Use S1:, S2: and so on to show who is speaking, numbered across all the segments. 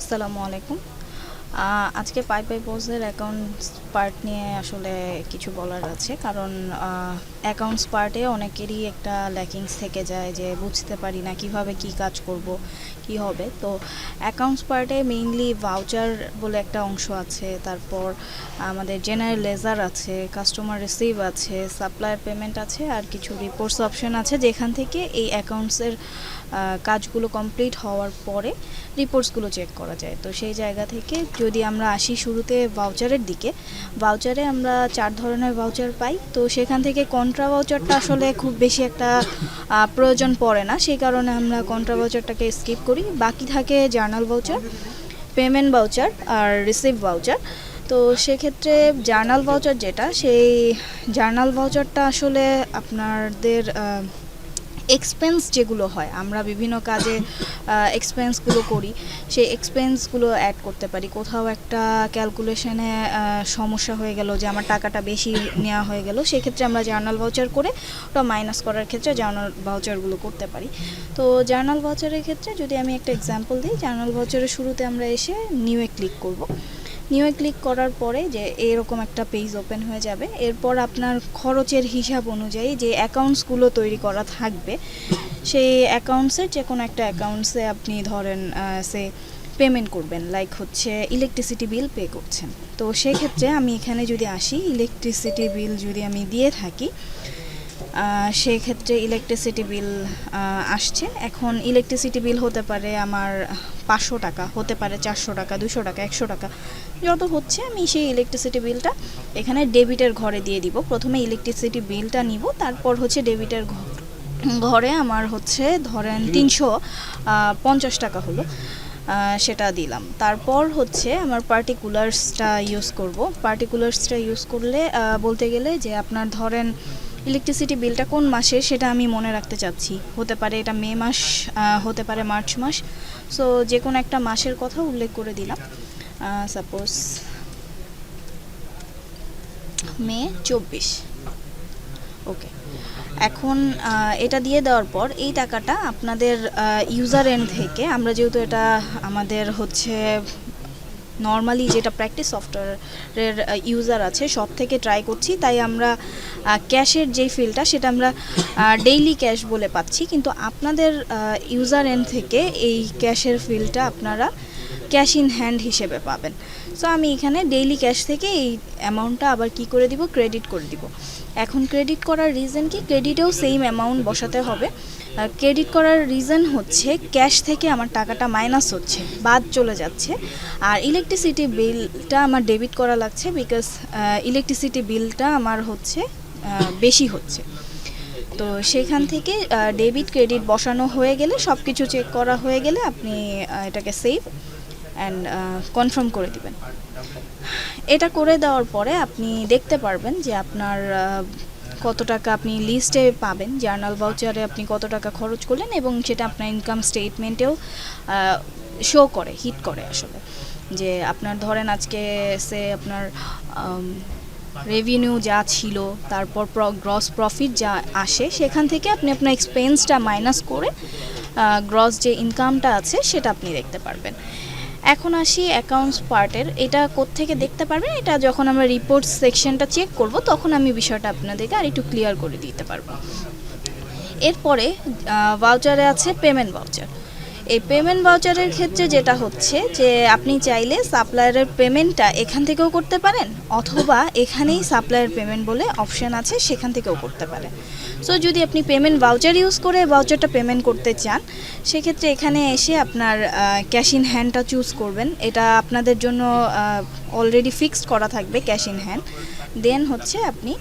S1: আসসালামু আলাইকুম। আজকে পাই পোজের অ্যাকাউন্টস পার্ট নিয়ে আসলে কিছু বলার আছে, কারণ অ্যাকাউন্টস পার্টে অনেকেরই একটা ল্যাকিংস থেকে যায় যে বুঝতে পারি না কিভাবে কি কাজ করব, কি হবে। তো অ্যাকাউন্টস পার্টে মেইনলি ভাউচার বলে একটা অংশ আছে, তারপর আমাদের জেনারেল লেজার আছে, কাস্টমার রিসিভ আছে, সাপ্লায়ার পেমেন্ট আছে, আর কিছু রিপোর্টস অপশন আছে যেখান থেকে এই অ্যাকাউন্টসের কাজগুলো কমপ্লিট হওয়ার পরে রিপোর্টসগুলো চেক করা যায়। তো সেই জায়গা থেকে যদি আমরা আসি শুরুতে ভাউচারের দিকে, ভাউচারে আমরা 4 ধরনের ভাউচার পাই। তো সেখান থেকে কন্ট্রা ভাউচারটা আসলে খুব বেশি একটা প্রয়োজন পড়ে না, সেই কারণে আমরা কন্ট্রা ভাউচারটাকে স্কিপ করি। বাকি থাকে জার্নাল ভাউচার, পেমেন্ট ভাউচার আর রিসিভ ভাউচার। তো সেক্ষেত্রে জার্নাল ভাউচার যেটা, সেই জার্নাল ভাউচারটা আসলে আপনাদের এক্সপেন্স যেগুলো হয়, আমরা বিভিন্ন কাজে এক্সপেন্সগুলো করি, সেই এক্সপেন্সগুলো অ্যাড করতে পারি। কোথাও একটা ক্যালকুলেশনে সমস্যা হয়ে গেল যে আমার টাকাটা বেশি নেওয়া হয়ে গেল, সেক্ষেত্রে আমরা জার্নাল ভাউচার করে ওটা মাইনাস করার ক্ষেত্রে জার্নাল ভাউচারগুলো করতে পারি। তো জার্নাল ভাউচারের ক্ষেত্রে যদি আমি একটা এক্সাম্পল দিই, জার্নাল ভাউচারের শুরুতে আমরা এসে নিউয়ে ক্লিক করব। নিউয়ে ক্লিক করার পরে যে এরকম একটা পেজ ওপেন হয়ে যাবে। এরপর আপনার খরচের হিসাব অনুযায়ী যে অ্যাকাউন্টসগুলো তৈরি করা থাকবে, সেই অ্যাকাউন্টসের যে কোনো একটা অ্যাকাউন্টসে আপনি ধরেন সে পেমেন্ট করবেন, লাইক হচ্ছে ইলেকট্রিসিটি বিল পে করছেন। তো সেক্ষেত্রে আমি এখানে যদি আসি, ইলেকট্রিসিটি বিল যদি আমি দিয়ে থাকি, সেক্ষেত্রে ইলেকট্রিসিটি বিল আসছে। এখন ইলেকট্রিসিটি বিল হতে পারে আমার 500 টাকা, হতে পারে 400 টাকা, 200 টাকা, 100 টাকা, যত হচ্ছে আমি সেই ইলেকট্রিসিটি বিলটা এখানে ডেবিটের ঘরে দিয়ে দিব। প্রথমে ইলেকট্রিসিটি বিলটা নিব, তারপর হচ্ছে ডেবিটের ঘরে আমার হচ্ছে ধরেন 350 টাকা হলো, সেটা দিলাম। তারপর হচ্ছে আমার পার্টিকুলার্সটা ইউজ করব। পার্টিকুলার্সটা ইউজ করলে বলতে গেলে যে আপনার ধরেন ইলেকট্রিসিটি বিলটা কোন মাসে সেটা আমি মনে রাখতে চাচ্ছি, হতে পারে এটা মে মাস, হতে পারে মার্চ মাস। সো যে কোনো একটা মাসের কথা উল্লেখ করে দিলাম, সাপোজ মে 24। ওকে, এখন এটা দিয়ে দেওয়ার পর এই টাকাটা আপনাদের ইউজার এন্ড থেকে, আমরা যেহেতু এটা আমাদের হচ্ছে নর্মালি যেটা প্র্যাকটিস সফটওয়্যারের ইউজার আছে সব থেকে ট্রাই করছি, তাই আমরা ক্যাশের যেই ফিলটা সেটা আমরা ডেইলি ক্যাশ বলে পাচ্ছি, কিন্তু আপনাদের ইউজার এন্ড থেকে এই ক্যাশের ফিলটা আপনারা ক্যাশ ইন হ্যান্ড হিসেবে পাবেন। সো আমি এখানে ডেইলি ক্যাশ থেকে এই অ্যামাউন্টটা আবার কি করে দিব, ক্রেডিট করে দিব। এখন ক্রেডিট করার রিজন কি, ক্রেডিটেও সেম অ্যামাউন্ট বসাতে হবে। ক্রেডিট করার রিজন হচ্ছে ক্যাশ থেকে আমার টাকাটা মাইনাস হচ্ছে, বাদ চলে যাচ্ছে, আর ইলেকট্রিসিটি বিলটা আমার ডেবিট করা লাগছে, বিকজ ইলেকট্রিসিটি বিলটা আমার হচ্ছে বেশি হচ্ছে। তো সেখান থেকে ডেবিট ক্রেডিট বসানো হয়ে গেলে, সব কিছু চেক করা হয়ে গেলে আপনি এটাকে সেভ অ্যান্ড কনফার্ম করে দিবেন। এটা করে দেওয়ার পরে আপনি দেখতে পারবেন যে আপনার কত টাকা আপনি লিস্টে পাবেন, জার্নাল ভাউচারে আপনি কত টাকা খরচ করলেন, এবং সেটা আপনার ইনকাম স্টেটমেন্টেও শো করে, হিট করে আসলে, যে আপনার ধরেন আজকে সে আপনার রেভিনিউ যা ছিল, তারপর গ্রস প্রফিট যা আসে, সেখান থেকে আপনি আপনার এক্সপেন্সটা মাইনাস করে গ্রস যে ইনকামটা আছে সেটা আপনি দেখতে পারবেন। এখন আসি অ্যাকাউন্টস পার্টের, এটা কোত্থেকে দেখতে পারবেন, এটা যখন আমরা রিপোর্টস সেকশনটা চেক করব তখন আমি বিষয়টা আপনাদেরকে আর একটু ক্লিয়ার করে দিতে পারবো। এরপরে ভাউচারে আছে পেমেন্ট ভাউচার। এই পেমেন্ট ভাউচারের ক্ষেত্রে যেটা হচ্ছে যে আপনি চাইলে সাপ্লায়ারের পেমেন্টটা এখান থেকেও করতে পারেন, অথবা এখানেই সাপ্লায়ার পেমেন্ট বলে অপশান আছে সেখান থেকেও করতে পারেন। সো যদি আপনি পেমেন্ট ভাউচার ইউজ করে ভাউচারটা পেমেন্ট করতে চান, সেক্ষেত্রে এখানে এসে আপনার ক্যাশ ইন হ্যান্ডটা চুজ করবেন। এটা আপনাদের জন্য অলরেডি ফিক্সড করা থাকবে ক্যাশ ইন হ্যান্ড। দেন হচ্ছে আপনি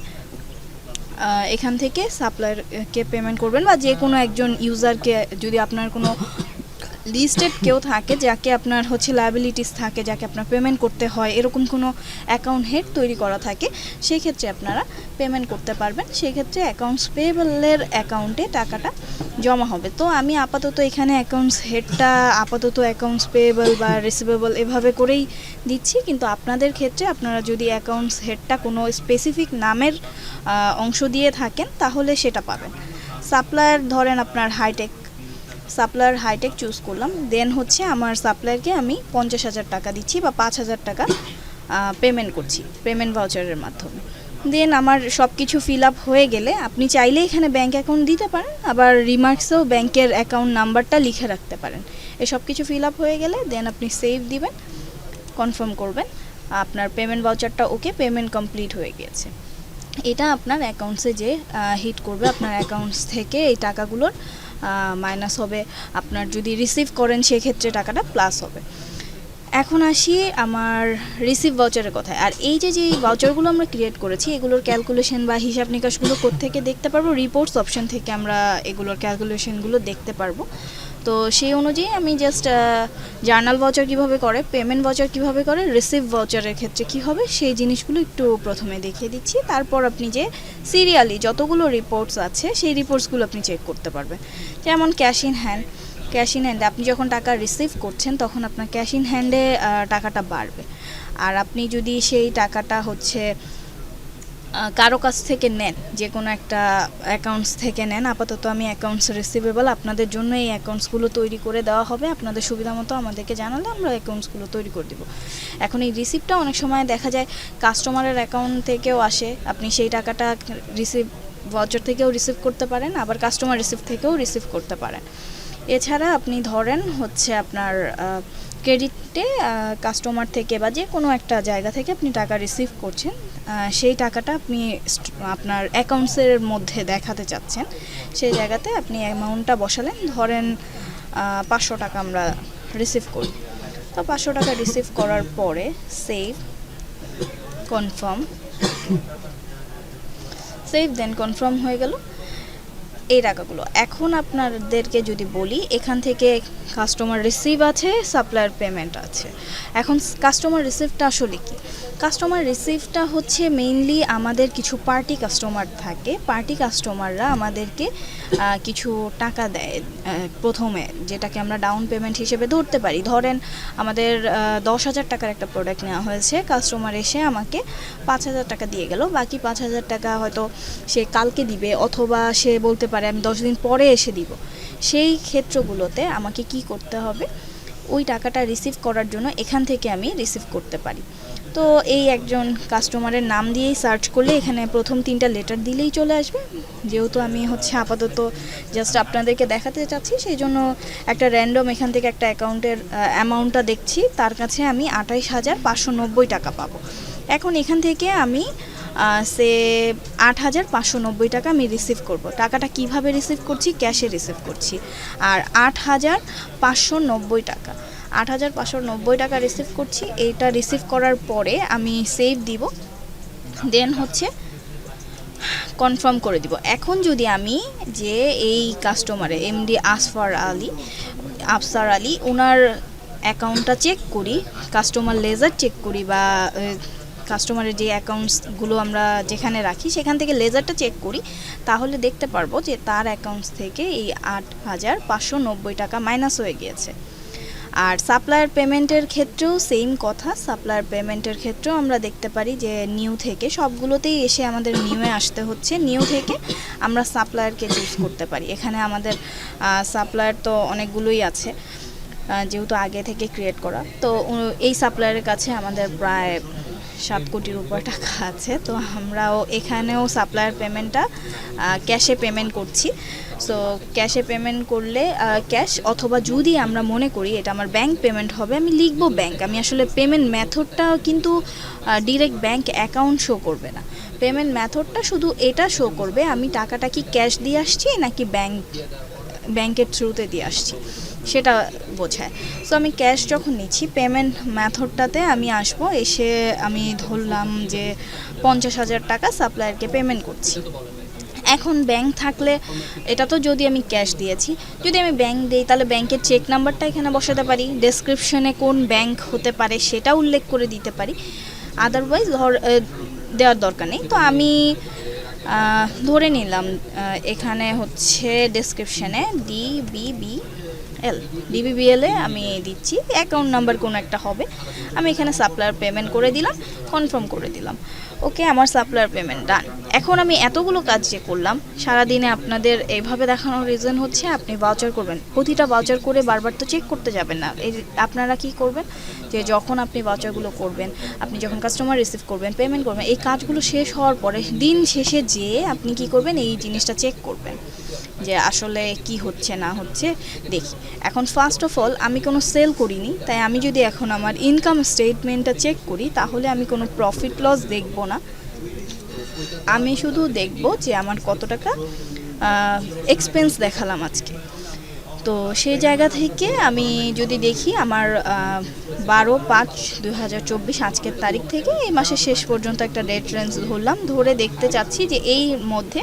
S1: এখান থেকে সাপ্লায়ারকে পেমেন্ট করবেন, বা যে কোনো একজন ইউজারকে, যদি আপনার কোনো লিস্টেড কেউ থাকে যাকে আপনার হচ্ছে লায়াবিলিটিস থাকে, যাকে আপনার পেমেন্ট করতে হয়, এরকম কোনো অ্যাকাউন্ট হেড তৈরি করা থাকে, সেই ক্ষেত্রে আপনারা পেমেন্ট করতে পারবেন। সেই ক্ষেত্রে অ্যাকাউন্টস পেয়েবলের অ্যাকাউন্টে টাকাটা জমা হবে। তো আমি আপাতত এখানে অ্যাকাউন্টস হেডটা আপাতত অ্যাকাউন্টস পেয়েবল বা রিসিভেবল এভাবে করেই দিচ্ছি, কিন্তু আপনাদের ক্ষেত্রে আপনারা যদি অ্যাকাউন্টস হেডটা কোনো স্পেসিফিক নামের অংশ দিয়ে থাকেন তাহলে সেটা পাবেন। সাপ্লায়ার ধরেন আপনার হাইটেক, সাপ্লায়ার হাইটেক চুজ করলাম, দেন হচ্ছে আমার সাপ্লায়ারকে আমি 50,000 টাকা দিচ্ছি বা 5,000 টাকা পেমেন্ট করছি পেমেন্ট ভাউচারের মাধ্যমে। দেন আমার সব কিছু ফিল আপ হয়ে গেলে আপনি চাইলে এখানে ব্যাঙ্ক অ্যাকাউন্ট দিতে পারেন, আবার রিমার্কসেও ব্যাংকের অ্যাকাউন্ট নাম্বারটা লিখে রাখতে পারেন। এই সব কিছু ফিল আপ হয়ে গেলে দেন আপনি সেভ দিবেন, কনফার্ম করবেন আপনার পেমেন্ট ভাউচারটা ওকে, পেমেন্ট কমপ্লিট হয়ে গিয়েছে। এটা আপনার অ্যাকাউন্টসে যে হিট করবে, আপনার অ্যাকাউন্টস থেকে এই টাকাগুলোর মাইনাস হবে। আপনার যদি রিসিভ করেন সেক্ষেত্রে টাকাটা প্লাস হবে। এখন আসি আমার রিসিভ ভাউচারের কথায়। আর এই যে ভাউচারগুলো আমরা ক্রিয়েট করেছি এগুলোর ক্যালকুলেশন বা হিসাব নিকাশগুলো কোত্থেকে দেখতে পারবো? রিপোর্টস অপশন থেকে আমরা এগুলোর ক্যালকুলেশনগুলো দেখতে পারবো। তো সেই অনুযায়ী আমি জাস্ট জার্নাল ভাউচার কীভাবে করে, পেমেন্ট ভাউচার কীভাবে করে, রিসিভ ভাউচারের ক্ষেত্রে কী হবে সেই জিনিসগুলো একটু প্রথমে দেখিয়ে দিচ্ছি। তারপর আপনি যে সিরিয়ালি যতগুলো রিপোর্টস আছে সেই রিপোর্টসগুলো আপনি চেক করতে পারবেন। যেমন ক্যাশ ইন হ্যান্ডে আপনি যখন টাকা রিসিভ করছেন তখন আপনার ক্যাশ ইন হ্যান্ডে টাকাটা বাড়বে। আর আপনি যদি সেই টাকাটা হচ্ছে কারো কাছ থেকে নেন, যে কোনো একটা অ্যাকাউন্টস থেকে নেন, আপাতত আমি অ্যাকাউন্টস রিসিভেবল আপনাদের জন্য এই অ্যাকাউন্টসগুলো তৈরি করে দেওয়া হবে। আপনাদের সুবিধা মতো আমাদেরকে জানালে আমরা অ্যাকাউন্টসগুলো তৈরি করে দেবো। এখন এই রিসিপ্টটা অনেক সময় দেখা যায় কাস্টমারের অ্যাকাউন্ট থেকেও আসে, আপনি সেই টাকাটা রিসিভ ভাউচার থেকেও রিসিভ করতে পারেন, আবার কাস্টমার রিসিভ থেকেও রিসিভ করতে পারেন। এছাড়া আপনি ধরেন হচ্ছে আপনার ক্রেডিটে কাস্টমার থেকে বা যে কোনো একটা জায়গা থেকে আপনি টাকা রিসিভ করছেন, সেই টাকাটা আপনি আপনার অ্যাকাউন্টসের মধ্যে দেখাতে চাচ্ছেন, সেই জায়গাতে আপনি অ্যামাউন্টটা বসালেন। ধরেন 500 টাকা আমরা রিসিভ করি, তো 500 টাকা রিসিভ করার পরে সেভ দেন কনফার্ম হয়ে গেল এই টাকাগুলো। এখন আপনাদেরকে যদি বলি, এখান থেকে কাস্টমার রিসিভ আছে, সাপ্লায়ার পেমেন্ট আছে। এখন কাস্টমার রিসিভটা আসলে কি? কাস্টমার রিসিভটা হচ্ছে মেইনলি আমাদের কিছু পার্টি কাস্টমার থাকে, পার্টি কাস্টমাররা আমাদেরকে কিছু টাকা দেয় প্রথমে, যেটাকে আমরা ডাউন পেমেন্ট হিসেবে ধরতে পারি। ধরেন আমাদের 10,000 টাকার একটা প্রোডাক্ট নেওয়া হয়েছে, কাস্টমার এসে আমাকে 5,000 টাকা দিয়ে গেল, বাকি 5,000 টাকা হয়তো সে কালকে দিবে, অথবা সে বলতে পারে আমি 10 দিন পরে এসে দিব। সেই ক্ষেত্রগুলোতে আমাকে কি করতে হবে? ওই টাকাটা রিসিভ করার জন্য এখান থেকে আমি রিসিভ করতে পারি। তো এই একজন কাস্টমারের নাম দিয়েই সার্চ করলে এখানে প্রথম 3টা লেটার দিলেই চলে আসবে। যেহেতু আমি হচ্ছে আপাতত জাস্ট আপনাদেরকে দেখাতে চাচ্ছি, সেই জন্য একটা র্যান্ডম এখান থেকে একটা অ্যাকাউন্টের অ্যামাউন্টটা দেখছি, তার কাছে আমি 28,590 টাকা পাবো। এখন এখান থেকে আমি সে 8,590 টাকা আমি রিসিভ করব। টাকাটা কিভাবে রিসিভ করছি? ক্যাশে রিসিভ করছি। আর 8,590 টাকা 8,590 টাকা রিসিভ করছি। এইটা রিসিভ করার পরে আমি সেভ দিব, দেন হচ্ছে কনফার্ম করে দিব। এখন যদি আমি যে এই কাস্টমারে এমডি আফসার আলী ওনার অ্যাকাউন্টটা চেক করি, কাস্টমার লেজার চেক করি, বা কাস্টমারের যে অ্যাকাউন্টসগুলো আমরা যেখানে রাখি সেখান থেকে লেজারটা চেক করি, তাহলে দেখতে পারবো যে তার অ্যাকাউন্টস থেকে এই 8,590 টাকা মাইনাস হয়ে গিয়েছে। আর সাপ্লায়ার পেমেন্টের ক্ষেত্রেও সেম কথা। সাপ্লায়ার পেমেন্টের ক্ষেত্রেও আমরা দেখতে পারি যে নিউ থেকে, সবগুলোতেই এসে আমাদের নিউয়ে আসতে হচ্ছে, নিউ থেকে আমরা সাপ্লায়ারকে চুজ করতে পারি। এখানে আমাদের সাপ্লায়ার তো অনেকগুলোই আছে, যেহেতু আগে থেকে ক্রিয়েট করা। তো এই সাপ্লায়ারের কাছে আমাদের প্রায় 7 কোটির উপর টাকা আছে। তো আমরাও এখানেও সাপ্লায়ার পেমেন্টটা ক্যাশে পেমেন্ট করছি। সো ক্যাশে পেমেন্ট করলে ক্যাশ, অথবা যদি আমরা মনে করি এটা আমার ব্যাংক পেমেন্ট হবে, আমি লিখবো ব্যাংক। আমি আসলে পেমেন্ট মেথডটা কিন্তু ডিরেক্ট ব্যাংক অ্যাকাউন্ট শো করবে না, পেমেন্ট মেথডটা শুধু এটা শো করবে আমি টাকাটা কি ক্যাশ দিয়ে আসছি নাকি ব্যাংকের থ্রুতে দিয়ে আসছি, সেটা বোঝায়। সো আমি ক্যাশ যখন নিচ্ছি, পেমেন্ট মেথডটাতে আমি আসবো, এসে আমি ধরলাম যে 50,000 টাকা সাপ্লায়ারকে পেমেন্ট করছি। এখন ব্যাংক থাকলে, এটা তো যদি আমি ক্যাশ দিয়েছি, যদি আমি ব্যাংক দিই তাহলে ব্যাংকের চেক নাম্বারটা এখানে বসাতে পারি, ডেসক্রিপশনে কোন ব্যাংক হতে পারে সেটা উল্লেখ করে দিতে পারি। আদারওয়াইজ দেওয়ার দরকার নেই। তো আমি ধরে নিলাম এখানে হচ্ছে ডেসক্রিপশনে ডিবিবিএলে আমি দিচ্ছি, অ্যাকাউন্ট নাম্বার কোনো একটা হবে। আমি এখানে সাপ্লায়ার পেমেন্ট করে দিলাম, কনফার্ম করে দিলাম। ওকে, আমার সাপ্লায়ার পেমেন্ট ডান। এখন আমি এতগুলো কাজ যে করলাম সারাদিনে আপনাদের এইভাবে দেখানোর রিজন হচ্ছে আপনি ভাউচার করবেন, প্রতিটা ভাউচার করে বারবার তো চেক করতে যাবেন না। এই আপনারা কি করবেন যে যখন আপনি ভাউচারগুলো করবেন, আপনি যখন কাস্টমার রিসিভ করবেন, পেমেন্ট করবেন, এই কাজগুলো শেষ হওয়ার পরে দিন শেষে যেয়ে আপনি কি করবেন, এই জিনিসটা চেক করবেন যে আসলে কি হচ্ছে না হচ্ছে দেখি। এখন ফার্স্ট অফ অল আমি কোনো সেল করিনি, তাই আমি যদি এখন আমার ইনকাম স্টেটমেন্টটা চেক করি তাহলে আমি কোনো প্রফিট লস দেখব না, আমি শুধু দেখব যে আমার কত টাকা এক্সপেন্স দেখালাম আজকে। তো সেই জায়গা থেকে আমি যদি দেখি আমার 12/5/2024 আজকের তারিখ থেকে এই মাসের শেষ পর্যন্ত একটা ডেট রেঞ্জ ধরলাম, ধরে দেখতে চাচ্ছি যে এই মধ্যে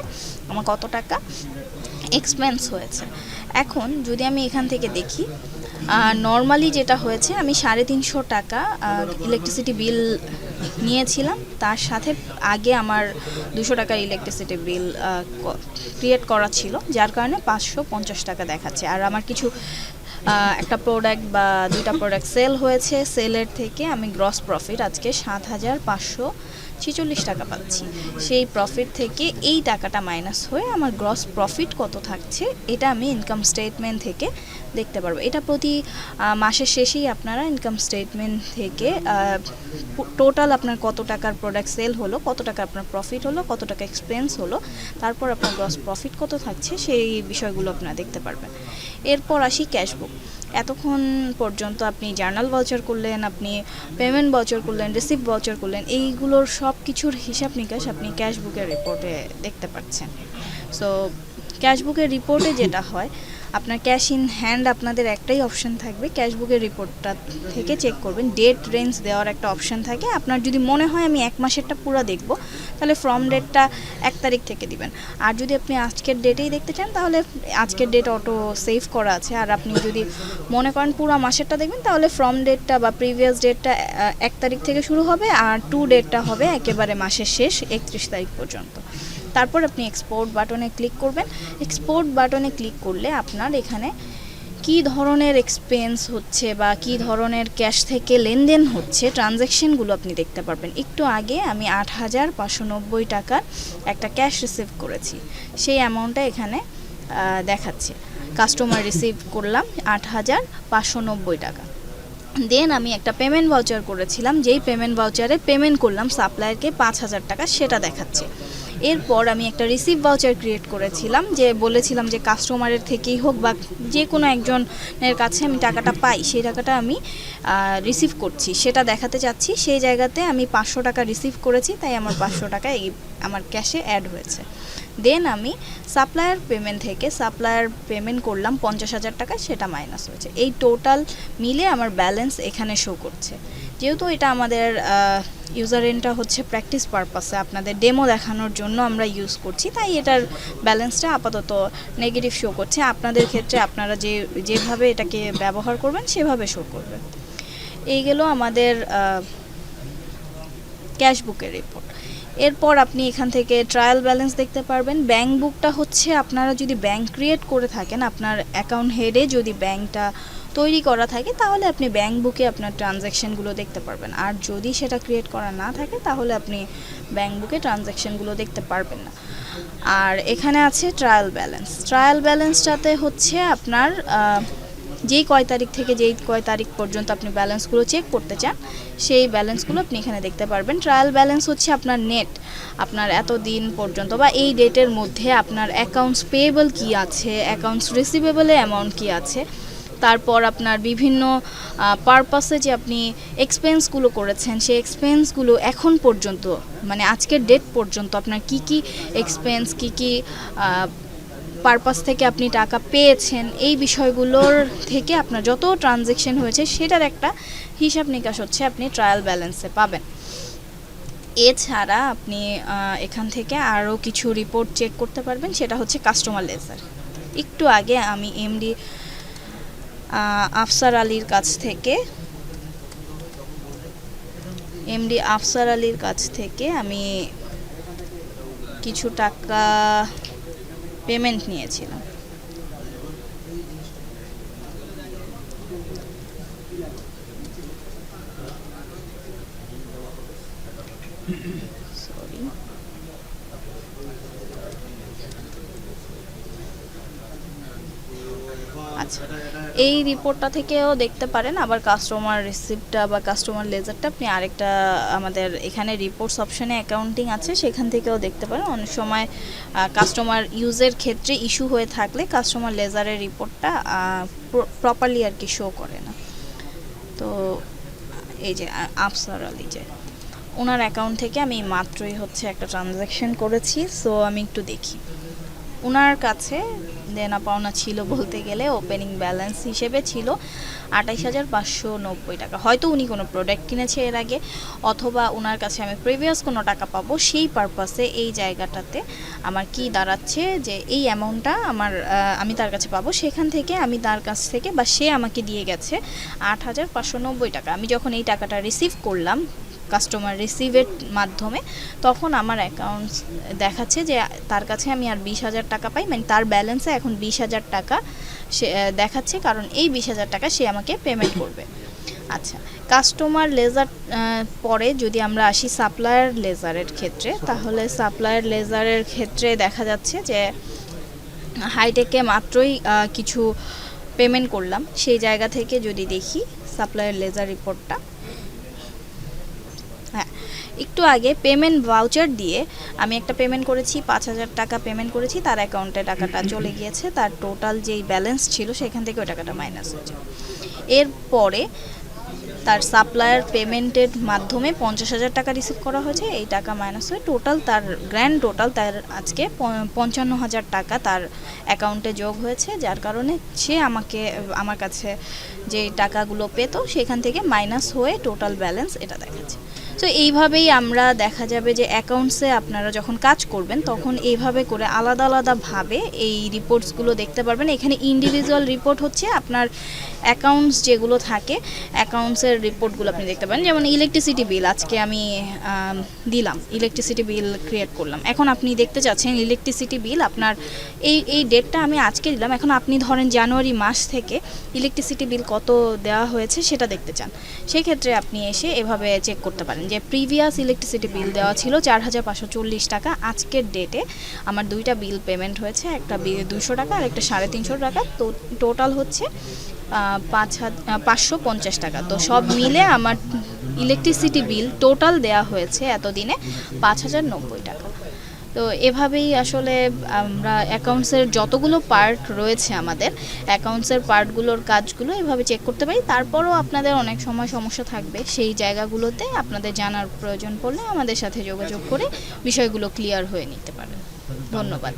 S1: আমার কত টাকা এক্সপেন্স হয়েছে। এখন যদি আমি এখান থেকে দেখি নর্মালি যেটা হয়েছে, আমি 350 টাকা ইলেকট্রিসিটি বিল নিয়েছিলাম, তার সাথে আগে আমার 200 টাকার ইলেকট্রিসিটি বিল ক্রিয়েট করা ছিল, যার কারণে 550 টাকা দেখাচ্ছে। আর আমার কিছু একটা প্রোডাক্ট বা দুইটা প্রোডাক্ট সেল হয়েছে, সেলের থেকে আমি গ্রস প্রফিট আজকে 7,546 টাকা পাচ্ছি। সেই প্রফিট থেকে এই টাকাটা মাইনাস হয়ে আমার গ্রস প্রফিট কত থাকছে এটা আমি ইনকাম স্টেটমেন্ট থেকে দেখতে পারবো। এটা প্রতি মাসের শেষেই আপনারা ইনকাম স্টেটমেন্ট থেকে টোটাল আপনার কত টাকার প্রোডাক্ট সেল হলো, কত টাকা আপনার প্রফিট হলো, কত টাকা এক্সপেন্স হলো, তারপর আপনার গ্রস প্রফিট কত থাকছে সেই বিষয়গুলো আপনারা দেখতে পারবেন। এরপর আসি ক্যাশবুক। এতক্ষণ পর্যন্ত আপনি জার্নাল ভাউচার করলেন, আপনি পেমেন্ট ভাউচার করলেন, রিসিপ্ট ভাউচার করলেন, এইগুলোর সব কিছুর হিসাব নিকাশ আপনি ক্যাশবুকের রিপোর্টে দেখতে পাচ্ছেন। সো ক্যাশবুকের রিপোর্টে যেটা হয়, আপনার ক্যাশ ইন হ্যান্ড আপনাদের একটাই অপশন থাকবে, ক্যাশবুকের রিপোর্টটা থেকে চেক করবেন, ডেট রেঞ্জ দেওয়ার একটা অপশন থাকে। আপনার যদি মনে হয় আমি 1 মাসেরটা পুরো দেখব, তাহলে ফ্রম ডেটটা 1 তারিখ থেকে দিবেন। আর যদি আপনি আজকের ডেটেই দেখতে চান তাহলে আজকের ডেট অটো সেভ করা আছে। আর আপনি যদি মনে করেন পুরো মাসেরটা দেখবেন তাহলে ফ্রম ডেটটা বা প্রিভিয়াস ডেটটা 1 তারিখ থেকে শুরু হবে, আর টু ডেটটা হবে একেবারে মাসের শেষ 31 তারিখ পর্যন্ত। তারপর আপনি এক্সপোর্ট বাটনে ক্লিক করবেন। এক্সপোর্ট বাটনে ক্লিক করলে আপনার এখানে কি ধরনের এক্সপেন্স হচ্ছে বা কি ধরনের ক্যাশ থেকে লেনদেন হচ্ছে ট্রানজ্যাকশনগুলো আপনি দেখতে পারবেন। একটু আগে আমি 8,590 টাকার একটা ক্যাশ রিসিভ করেছি, সেই অ্যামাউন্টটা এখানে দেখাচ্ছে। কাস্টমার রিসিভ করলাম 8,590 টাকা। দেন আমি একটা পেমেন্ট ভাউচার করেছিলাম, যেই পেমেন্ট ভাউচারে পেমেন্ট করলাম সাপ্লায়ারকে 5,000 টাকা, সেটা দেখাচ্ছে। এরপর আমি একটা রিসিভ ভাউচার ক্রিয়েট করেছিলাম, যে বলেছিলাম যে কাস্টমারের থেকেই হোক বা যে কোনো একজনের কাছে আমি টাকাটা পাই, সেই টাকাটা আমি রিসিভ করছি সেটা দেখাতে চাচ্ছি। সেই জায়গাতে আমি 500 টাকা রিসিভ করেছি, তাই আমার 500 টাকা এই আমার ক্যাশে অ্যাড হয়েছে। দেন আমি সাপ্লায়ার পেমেন্ট থেকে সাপ্লায়ার পেমেন্ট করলাম 50,000 টাকা, সেটা মাইনাস হয়েছে। এই টোটাল মিলে আমার ব্যালেন্স এখানে শো করছে। যেহেতু এটা আমাদের ইউজার এন্ডটা হচ্ছে প্র্যাকটিস পারপাসে, আপনাদের ডেমো দেখানোর জন্য আমরা ইউজ করছি, তাই এটার ব্যালেন্সটা আপাতত নেগেটিভ শো করছে। আপনাদের ক্ষেত্রে আপনারা যেভাবে এটাকে ব্যবহার করবেন সেভাবে শো করবে। এই গেল আমাদের ক্যাশবুকের রিপোর্ট। এরপর আপনি এখান থেকে ট্রায়াল ব্যালেন্স দেখতে পারবেন। ব্যাংক বুকটা হচ্ছে আপনারা যদি ব্যাংক ক্রিয়েট করে থাকেন, আপনার অ্যাকাউন্ট হেডে যদি ব্যাংকটা তৈরি করা থাকে তাহলে আপনি ব্যাংক বুকে আপনার ট্রানজ্যাকশনগুলো দেখতে পারবেন। আর যদি সেটা ক্রিয়েট করা না থাকে তাহলে আপনি ব্যাংক বুকে ট্রানজ্যাকশনগুলো দেখতে পারবেন না। আর এখানে আছে ট্রায়াল ব্যালেন্স। ট্রায়াল ব্যালেন্সটাতে হচ্ছে আপনার যেই কয় তারিখ থেকে যেই কয় তারিখ পর্যন্ত আপনি ব্যালেন্সগুলো চেক করতে চান সেই ব্যালেন্সগুলো আপনি এখানে দেখতে পারবেন। ট্রায়াল ব্যালেন্স হচ্ছে আপনার নেট, আপনার এত দিন পর্যন্ত বা এই ডেটের মধ্যে আপনার অ্যাকাউন্টস পেয়েবল কী আছে, অ্যাকাউন্টস রিসিভেবলে অ্যামাউন্ট কী আছে, তারপর আপনার বিভিন্ন পারপাসে যে আপনি এক্সপেন্সগুলো করেছেন সেই এক্সপেন্সগুলো এখন পর্যন্ত মানে আজকের ডেট পর্যন্ত আপনার কি কি এক্সপেন্স, কি কি পারপাস থেকে আপনি টাকা পেয়েছেন, এই বিষয়গুলোর থেকে আপনার যত ট্রানজ্যাকশন হয়েছে সেটার একটা হিসাব নিকাশ হচ্ছে আপনি ট্রায়াল ব্যালেন্সে পাবেন। এছাড়া আপনি এখান থেকে আরও কিছু রিপোর্ট চেক করতে পারবেন, সেটা হচ্ছে কাস্টমার লেজার। একটু আগে আমি এমডি আফসার আলীর কাছ থেকে আমি কিছু টাকা পেমেন্ট নিয়েছিলাম। সরি। আচ্ছা, এই রিপোর্টটা থেকেও দেখতে পারেন। আবার কাস্টমার রিসিপ্টটা বা কাস্টমার লেজারটা আপনি আরেকটা আমাদের এখানে রিপোর্টস অপশনে অ্যাকাউন্টিং আছে, সেখান থেকেও দেখতে পারেন। অনেক সময় কাস্টমার ইউজের ক্ষেত্রে ইস্যু হয়ে থাকলে কাস্টমার লেজারের রিপোর্টটা প্রপারলি আর কি শো করে না। তো এই যে আফসার আলী, যে ওনার অ্যাকাউন্ট থেকে আমি মাত্রই হচ্ছে একটা ট্রানজ্যাকশন করেছি। সো আমি একটু দেখি ওনার কাছে দেনা পাওনা ছিল বলতে গেলে ওপেনিং ব্যালেন্স হিসেবে ছিল ২৮,৫৯০ টাকা। হয়তো উনি কোনো প্রোডাক্ট কিনেছে এর আগে, অথবা ওনার কাছে আমি প্রিভিয়াস কোনো টাকা পাবো, সেই পারপাসে এই জায়গাটাতে আমার কি দাঁড়াচ্ছে যে এই অ্যামাউন্টটা আমি তার কাছে পাবো, সেখান থেকে আমি তার কাছ থেকে বা সে আমাকে দিয়ে গেছে ৮,৫৯০ টাকা। আমি যখন এই টাকাটা রিসিভ করলাম কাস্টমার রিসিভের মাধ্যমে, তখন আমার অ্যাকাউন্টস দেখাচ্ছে যে তার কাছে আমি আর ২০,০০০ টাকা পাই, মানে তার ব্যালেন্সে এখন ২০,০০০ টাকা সে দেখাচ্ছে, কারণ এই ২০,০০০ টাকা সে আমাকে পেমেন্ট করবে। আচ্ছা, কাস্টমার লেজার পরে যদি আমরা আসি সাপ্লায়ার লেজারের ক্ষেত্রে, তাহলে সাপ্লায়ার লেজারের ক্ষেত্রে দেখা যাচ্ছে যে হাইটেকে মাত্রই কিছু পেমেন্ট করলাম। সেই জায়গা থেকে যদি দেখি সাপ্লায়ার লেজার রিপোর্টটা, হ্যাঁ, একটু আগে পেমেন্ট ভাউচার দিয়ে আমি একটা পেমেন্ট করেছি, ৫,০০০ টাকা পেমেন্ট করেছি, তার অ্যাকাউন্টে টাকাটা চলে গিয়েছে, তার টোটাল যেই ব্যালেন্স ছিল সেখান থেকে ওই টাকাটা মাইনাস হয়েছে। এরপরে তার সাপ্লায়ার পেমেন্টের মাধ্যমে ৫০,০০০ টাকা রিসিভ করা হয়েছে, এই টাকা মাইনাস হয়ে টোটাল তার গ্র্যান্ড টোটাল তার আজকে ৫৫,০০০ টাকা তার অ্যাকাউন্টে যোগ হয়েছে, যার কারণে সে আমার কাছে যে টাকাগুলো পেত সেখান থেকে মাইনাস হয়ে টোটাল ব্যালেন্স এটা দেখাচ্ছে। তো এইভাবেই আমরা দেখা যাবে যে অ্যাকাউন্টসে আপনারা যখন কাজ করবেন তখন এইভাবে করে আলাদা আলাদাভাবে এই রিপোর্টসগুলো দেখতে পারবেন। এখানে ইন্ডিভিজুয়াল রিপোর্ট হচ্ছে আপনার অ্যাকাউন্টস যেগুলো থাকে, অ্যাকাউন্টসের রিপোর্টগুলো আপনি দেখতে পারেন। যেমন ইলেকট্রিসিটি বিল আজকে আমি দিলাম, ইলেকট্রিসিটি বিল ক্রিয়েট করলাম। এখন আপনি দেখতে চাচ্ছেন ইলেকট্রিসিটি বিল আপনার এই ডেটটা আমি আজকে দিলাম, এখন আপনি ধরেন জানুয়ারি মাস থেকে ইলেকট্রিসিটি বিল কত দেওয়া হয়েছে সেটা দেখতে চান, সেক্ষেত্রে আপনি এসে এভাবে চেক করতে পারেন যে প্রিভিয়াস ইলেকট্রিসিটি বিল দেওয়া ছিল ৪,৫৪০ টাকা, আজকের ডেটে আমার দুইটা বিল পেমেন্ট হয়েছে, একটা বিল ২০০ টাকা আর একটা ৩৫০ টাকা, তো টোটাল হচ্ছে ৫৫০ টাকা। তো সব মিলে আমার ইলেকট্রিসিটি বিল টোটাল দেয়া হয়েছে এতদিনে ৫,০৯০ টাকা। তো এভাবেই আসলে আমরা অ্যাকাউন্টসের যতগুলো পার্ট রয়েছে আমাদের অ্যাকাউন্টসের পার্টগুলোর কাজগুলো এভাবে চেক করতে পারি। তারপরও আপনাদের অনেক সময় সমস্যা থাকবে, সেই জায়গাগুলোতে আপনাদের জানার প্রয়োজন পড়লে আমাদের সাথে যোগাযোগ করে বিষয়গুলো ক্লিয়ার হয়ে নিতে পারেন। ধন্যবাদ।